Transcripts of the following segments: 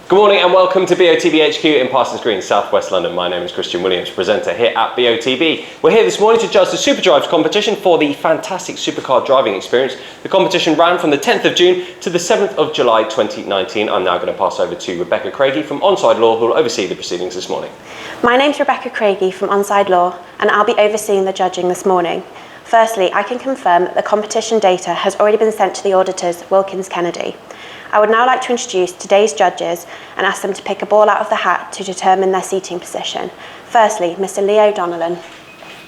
Good morning and welcome to BOTB HQ in Parsons Green, South West London. My name is Christian Williams, presenter here at BOTB. We're here this morning to judge the Superdrives competition for the fantastic supercar driving experience. The competition ran from the 10th of June to the 7th of July 2019. I'm now going to pass over to Rebecca Craigie from Onside Law, who will oversee the proceedings this morning. My name's Rebecca Craigie from Onside Law, and I'll be overseeing the judging this morning. Firstly, I can confirm that the competition data has already been sent to the auditors, Wilkins Kennedy. I would now like to introduce today's judges and ask them to pick a ball out of the hat to determine their seating position. Firstly, Mr. Leo Donnellan.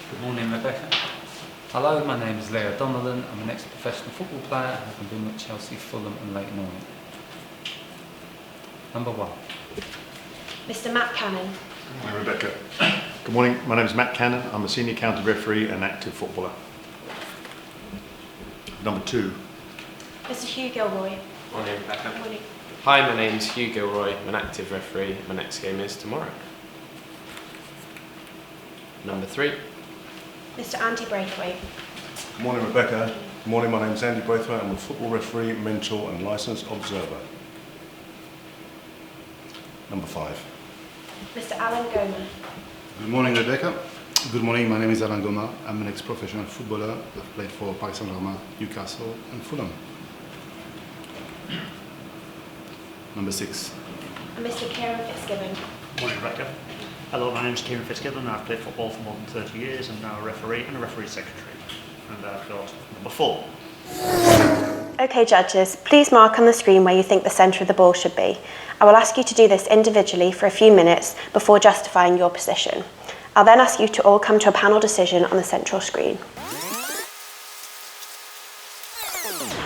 Good morning, Rebecca. Hello, my name is Leo Donnellan. I'm an ex-professional football player, having been with Chelsea, Fulham and Leyton Orient. Number 1. Mr. Matt Cannon. Hi, Rebecca. Good morning, my name is Matt Cannon. I'm a senior county referee and active footballer. Number 2. Mr. Hugh Gilroy. Morning, Rebecca. Good morning. Hi, my name's Hugh Gilroy. I'm an active referee. My next game is tomorrow. Number 3. Mr. Andy Braithwaite. Good morning, Rebecca. Good morning, my name is Andy Braithwaite. I'm a football referee, mentor and licensed observer. Number 5. Mr. Alan Goma. Good morning, Rebecca. Good morning, my name is Alan Goma. I'm an ex-professional footballer. I've played for Paris Saint-Germain, Newcastle and Fulham. Number 6. And Mr. Kieran Fitzgibbon. Morning, Rebecca. Hello, my name is Kieran Fitzgibbon. I've played football for more than 30 years. I'm now a referee and a referee secretary. And I've got number 4. Okay, judges, please mark on the screen where you think the centre of the ball should be. I will ask you to do this individually for a few minutes before justifying your position. I'll then ask you to all come to a panel decision on the central screen.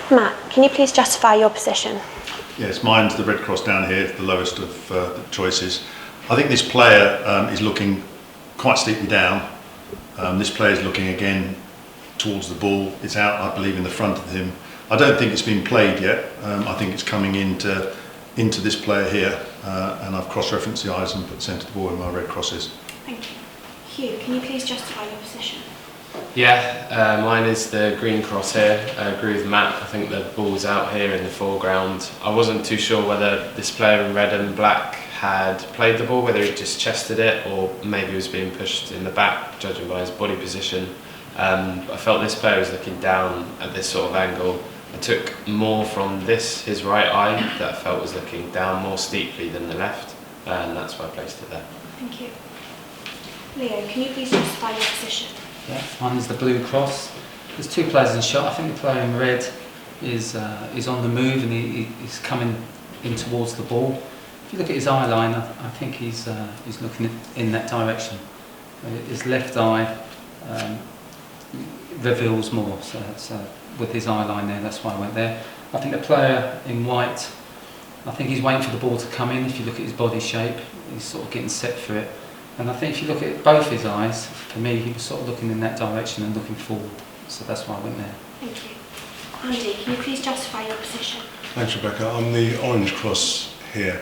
Matt, can you please justify your position? Yes, mine's the red cross down here, the lowest of the choices. I think this player is looking quite steeply down. This player is looking again towards the ball. It's out, I believe, in the front of him. I don't think it's been played yet. I think it's coming into this player here, and I've cross-referenced the eyes and put centre of the ball in my red crosses. Thank you. Hugh, can you please justify your position? Yeah, mine is the green cross here. I agree with Matt. I think the ball's out here in the foreground. I wasn't too sure whether this player in red and black had played the ball, whether he just chested it or maybe he was being pushed in the back, judging by his body position. I felt this player was looking down at this sort of angle. I took more from his right eye, that I felt was looking down more steeply than the left, and that's why I placed it there. Thank you. Leo, can you please justify your position? Yeah, mine is the blue cross. There's 2 players in shot. I think the player in red is on the move and he's coming in towards the ball. If you look at his eye line, I think he's looking in that direction. His left eye reveals more, so with his eye line there, that's why I went there. I think the player in white, I think he's waiting for the ball to come in. If you look at his body shape, he's sort of getting set for it. And I think if you look at both his eyes, for me, he was sort of looking in that direction and looking forward. So that's why I went there. Thank you. Andy, can you please justify your position? Thanks, Rebecca. I'm the orange cross here.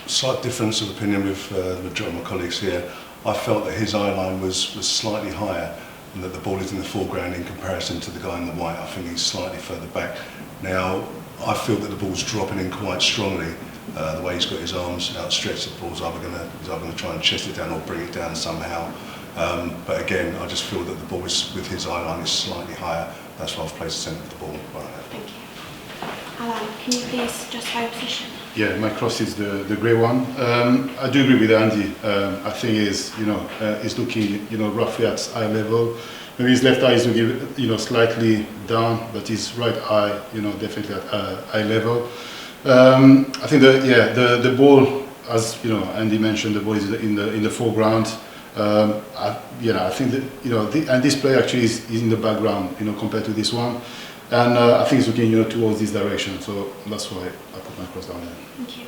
Slight difference of opinion with the majority of my colleagues here. I felt that his eye line was slightly higher and that the ball is in the foreground in comparison to the guy in the white. I think he's slightly further back. Now, I feel that the ball's dropping in quite strongly. The way he's got his arms outstretched, the ball's either going to try and chest it down or bring it down somehow. But again, I just feel that the ball is, with his eye line is slightly higher. That's why I've placed the centre of the ball right there. Thank you. Alan, can you please justify your position? Yeah, my cross is the grey one. I do agree with Andy. I think he's looking, roughly at eye level. Maybe his left eye is looking, slightly down, but his right eye, definitely at eye level. I think the ball, as Andy mentioned, the ball is in the foreground. I think that and this player actually is in the background, compared to this one, and I think he's looking towards this direction. So that's why I put my cross down there. Thank you.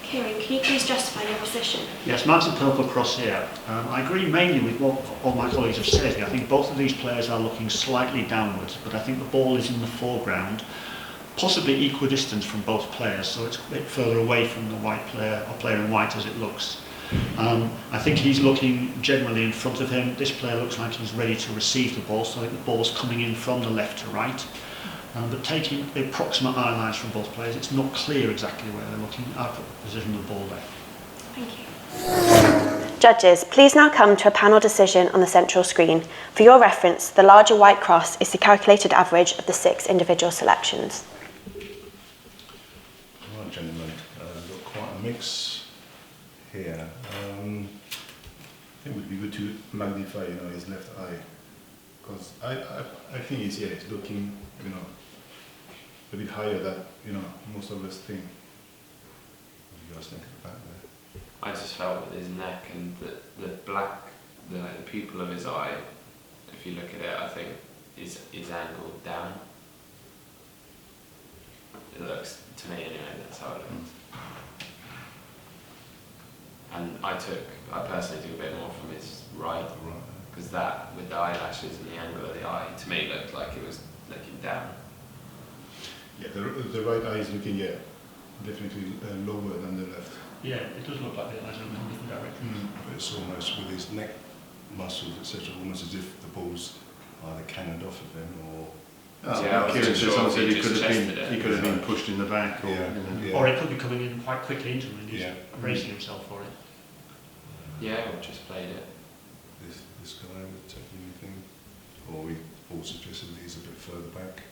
Kieran, can you please justify your position? Yes, Matt's a purple cross here. I agree mainly with what all my colleagues have said. I think both of these players are looking slightly downwards, but I think the ball is in the foreground, possibly equidistant from both players, so it's a bit further away from the white player, or player in white as it looks. I think he's looking generally in front of him. This player looks like he's ready to receive the ball, so I think the ball's coming in from the left to right. But taking the approximate eye lines from both players, it's not clear exactly where they're looking. I've put the position of the ball there. Thank you. Judges, please now come to a panel decision on the central screen. For your reference, the larger white cross is the calculated average of the 6 individual selections. Right, gentlemen, we've got quite a mix here. I think it would be good to magnify, his left eye, because I think he's looking, a bit higher than most of us think. What do you guys think about that? I just felt with his neck and the black, the pupil of his eye, if you look at it, I think is angled down. It looks, to me anyway, that's how it looks. And I personally took a bit more from his right, because that, with the eyelashes and the angle of the eye, to me looked like it was looking down. Yeah, the right eye is looking, definitely lower than the left. Yeah, it does look like the eyes are in a different direction. But it's almost with his neck muscles, etc., almost as if the ball's either cannoned off of him or. Kieran said someone said he could have been pushed in the back, or Or it could be coming in quite quickly into him and he's Yeah. bracing himself for it. Yeah, or just played it. This guy would take anything, or we all suggested that he's a bit further back.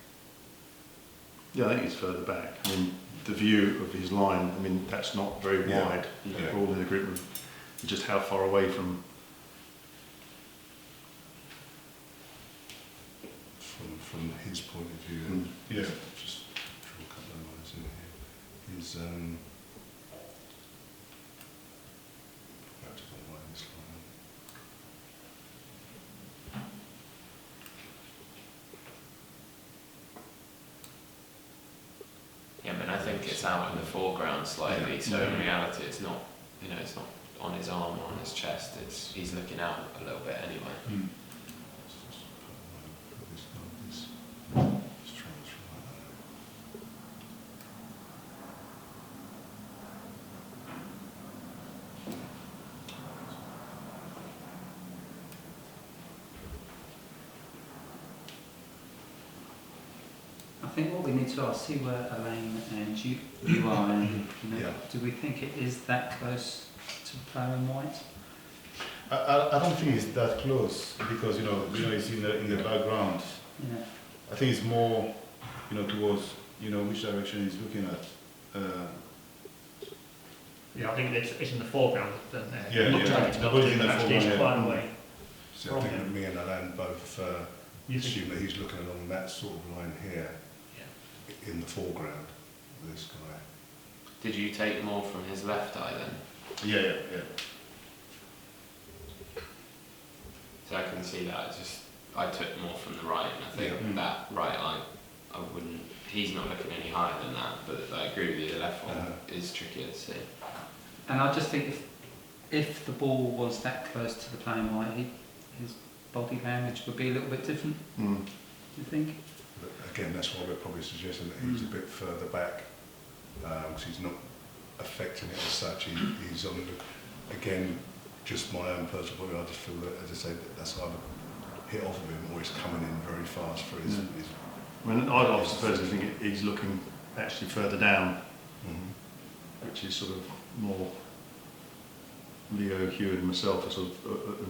Yeah, I think he's further back. I mean, the view of his line, I mean, that's not very wide. Yeah. We're all in agreement. Just how far away from his point of view. Mm. Yeah. Just draw a couple of lines in here. His perhaps I don't mind this line. Yeah, but I think it's out in the foreground slightly, so in reality it's not, it's not on his arm or on his chest, he's looking out a little bit anyway. Mm. I think what we need to ask, see where Elaine and you are, and do we think it is that close to the player in white? I don't think it's that close, because it's in the background. Yeah. I think it's more towards which direction he's looking at. Yeah, I think it's in the foreground. Yeah, it looks yeah. like it's not Probably doing in the actually it's foreground, quite yeah. away. So I think that me and Alain both You think- assume that he's looking along that sort of line here, in the foreground of this guy. Did you take more from his left eye then? Yeah. So I can see that, I took more from the right, and I think that right eye, he's not looking any higher than that, but I agree with you, the left one is trickier to see. And I just think if the ball was that close to the player in white, his body language would be a little bit different. Mm. Do you think? But again, that's why we're probably suggesting that he's a bit further back, because he's not affecting it as such. He's on the, again, just my own personal point. I just feel that, as I say, that's either hit off of him or he's coming in very fast for his. I mean, I personally think he's looking actually further down, which is sort of more Leo, Hugh, and myself, sort of,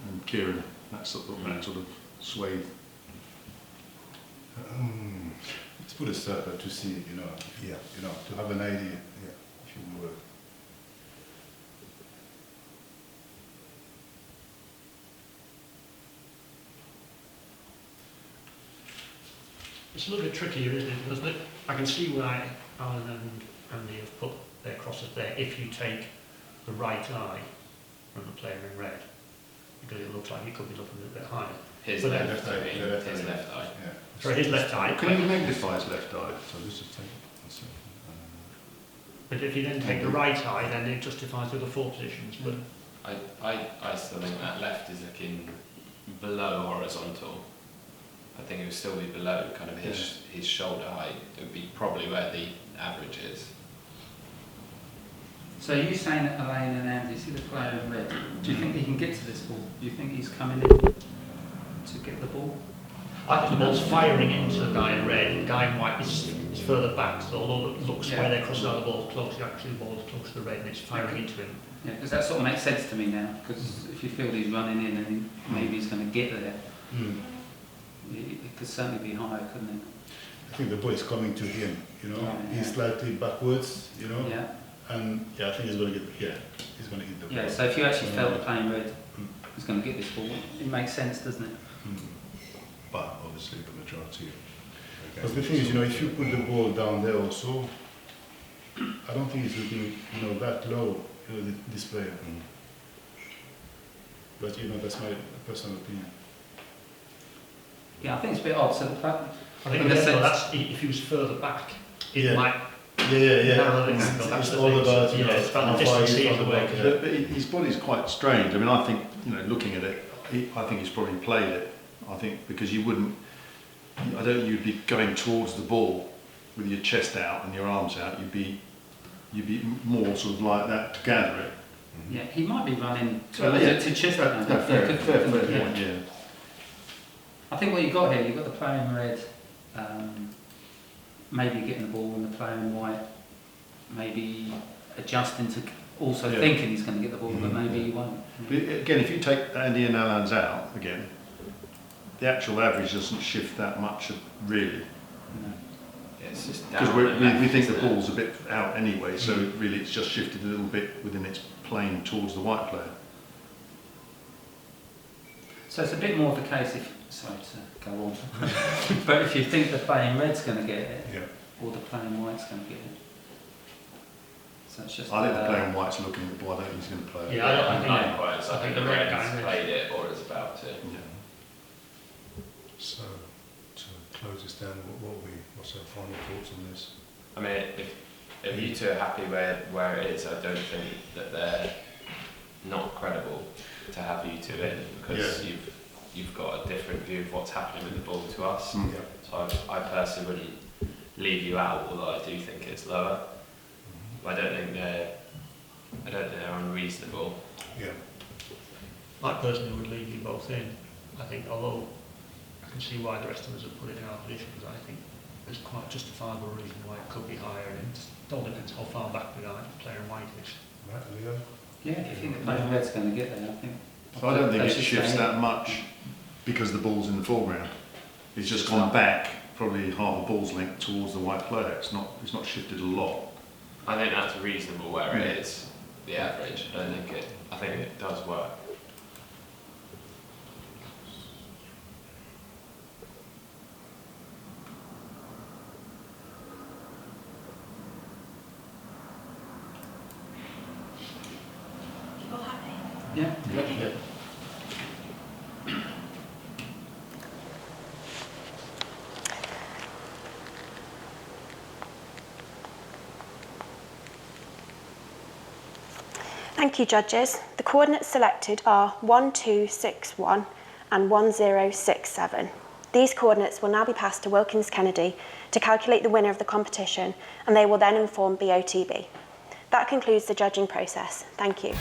and Kieran. That sort of swathe. Let's put a circle to see, to have an idea, if you would. It's a little bit trickier, isn't it? Because I can see why Alan and Andy have put their crosses there if you take the right eye from the player in red, because it looks like it could be looking a little bit higher. His But left then- eye. His left eye. Yeah. Sorry, his left eye. Can you magnify his left eye? So let's just take myself. But if you then take the right eye, then it justifies the other four positions. But I still think that left is looking below horizontal. I think it would still be below kind of his shoulder height. It would be probably where the average is. So are you saying that Elaine and Andy see the player in red? Do you think he can get to this ball? Do you think he's coming in to get the ball? I think the ball's firing into the guy in red. The guy in white is further back, so although it looks where they're crossing out the ball close, actually the ball is close to the red and it's firing into him. Yeah, because that sort of makes sense to me now, because if you feel he's running in and maybe he's going to get there, it could certainly be higher, couldn't it? I think the ball is coming to him, you know. Right, He's slightly backwards, you know. Yeah. And I think he's going to get, he's going to hit the ball. Yeah, so if you actually felt the playing red was going to get this ball, it makes sense, doesn't it? But obviously the majority of Because the thing is, you know, if you put the ball down there also, I don't think it's looking, you know, that low, you know, this player. But, you know, that's my personal opinion. Yeah, I think it's a bit odd. So the I think that's if he was further back, it might. It's all about, you know, it's about the distance he is away. But his body's quite strange. I mean, I think, you know, looking at it, I think he's probably played it. I think because you wouldn't, I don't think you'd be going towards the ball with your chest out and your arms out. You'd be more sort of like that to gather it. Yeah, he might be running to chest. Fair point, yeah. I think what you've got here, you've got the player in red, maybe getting the ball, and the player in white maybe adjusting to also thinking he's going to get the ball, but maybe he won't. But again, if you take Andy and Alan's out again, the actual average doesn't shift that much, really. No. Yeah, it's just Because down we think the ball's a bit out anyway, so really it's just shifted a little bit within its plane towards the white player. So it's a bit more of a case if, sorry to go on, but if you think the player in red's going to get it, or the player in white's going to get it. So it's just. I think the player in white's looking at the ball. I don't think he's going to play it. Yeah, I think the red's played it or is about to. Yeah. So, to close this down, what's our final thoughts on this? I mean, if you two are happy where it is, I don't think that they're not credible to have you two in, because you've got a different view of what's happening with the ball to us. So I personally wouldn't leave you out, although I do think it's lower. I don't think they're unreasonable. Yeah. I personally would leave you both in. I think, although I can see why the rest of us have put it in our position, because I think there's quite a justifiable reason why it could be higher, and it all depends how far back the player in white is. Right, Leo? Yeah, if you think the player in red's going to get there, I think. So I don't think it shifts that much because the ball's in the foreground. It's just gone back, probably half a ball's length towards the white player. It's not shifted a lot. I think that's reasonable where it is, the average. I think it does work. You all happy? Yeah. Thank you, judges. The coordinates selected are 1261 and 1067. These coordinates will now be passed to Wilkins Kennedy to calculate the winner of the competition, and they will then inform BOTB. That concludes the judging process. Thank you.